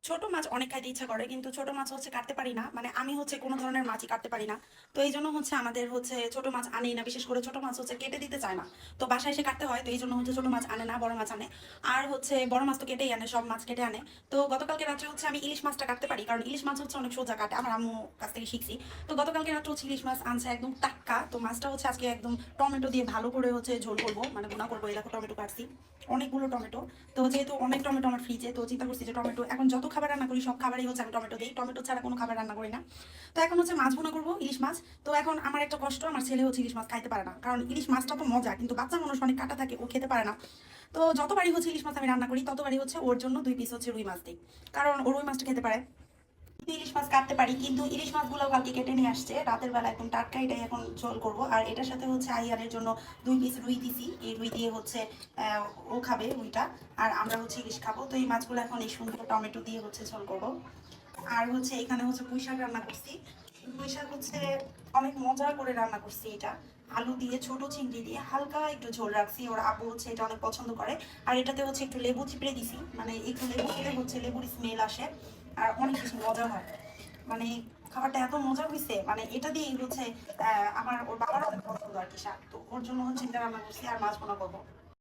ছোট মাছ অনেক খাইতে ইচ্ছা করে, কিন্তু ছোট মাছ হচ্ছে কাটতে পারি না। মানে আমি হচ্ছে কোনো ধরনের মাছই কাটতে পারি না। তো এই জন্য হচ্ছে আমাদের হচ্ছে ছোট মাছ আনেই না, বিশেষ করে ছোট মাছ হচ্ছে কেটে দিতে চায় না। তো বাসায় এসে কাটতে হয়, তো এই জন্য হচ্ছে ছোট মাছ আনে না, বড় মাছ আনে। আর হচ্ছে বড় মাছ তো কেটেই আনে, সব মাছ কেটে আনে। তো গতকালকে রাত্রে হচ্ছে আমি ইলিশ মাছটা কাটতে পারি, কারণ ইলিশ মাছ হচ্ছে অনেক সোজা কাটে, আমার আম্মু কাছ থেকে শিখছি। তো গতকালকে রাত্রে হচ্ছে ইলিশ মাছ আনছে একদম টাটকা। তো মাছটা হচ্ছে আজকে একদম টমেটো দিয়ে ভালো করে হচ্ছে ঝোল করবো, মানে ভুনা করবো। এই দেখো টমেটো কাটছি, অনেকগুলো টমেটো। তো যেহেতু অনেক টমেটো আমার ফ্রিজে, তো চিন্তা করছি যে টমেটো এখন যত খাবার রান্না করি সব খাবারই হচ্ছে আমি টমেটো দিই, টমেটো ছাড়া কোনো খাবার রান্না করি না। তো এখন হচ্ছে মাছ ভুনা করবো, ইলিশ মাছ। তো এখন আমার একটা কষ্ট, আমার ছেলে হচ্ছে ইলিশ মাছ খাইতে পারে না, কারণ ইলিশ মাছটা তো মজা, কিন্তু বাচ্চা মানুষ অনেক কাটা থাকে, ও খেতে পারে না। তো যতবারই হচ্ছে ইলিশ মাছ আমি রান্না করি ততবারই হচ্ছে ওর জন্য 2 পিস হচ্ছে রুই মাছ দিই, কারণ ও রুই মাছটা খেতে পারে। ইলিশ মাছ কাটতে পারি, কিন্তু ইলিশ মাছগুলো কালকে কেটে নিয়ে আসছে রাতের বেলা, একদম টাটকা। এটাই এখন ঝোল করব। আর এটার সাথে হচ্ছে আইয়ারের জন্য 2 পিস রুই দিছি, এই রুই দিয়ে হচ্ছে ও খাবে রুইটা, আর আমরা হচ্ছে ইলিশ খাবো। তো এই মাছগুলো এখন এই সুন্দর টমেটো দিয়ে হচ্ছে ঝোল করব। আর হচ্ছে এখানে হচ্ছে পুঁই শাক রান্না করছি। পুঁই শাক হচ্ছে অনেক মজা করে রান্না করছি এটা, আলু দিয়ে ছোট চিংড়ি দিয়ে হালকা একটু ঝোল রাখছি, ওর আব্বু হচ্ছে এটা অনেক পছন্দ করে। আর এটাতে হচ্ছে একটু লেবু চিপড়ে দিছি, মানে একটু লেবু দিলে হচ্ছে লেবুর স্মেল আসে, আর অনেক বেশি মজা হয়। মানে খাবারটা এত মজা হয়েছে, মানে এটা দিয়েই হচ্ছে আমার ওর বাবার অনেক পছন্দ আর কি শাক, তো ওর জন্য হচ্ছে এটা রান্না করছি আর মাছ ভুনা করবো।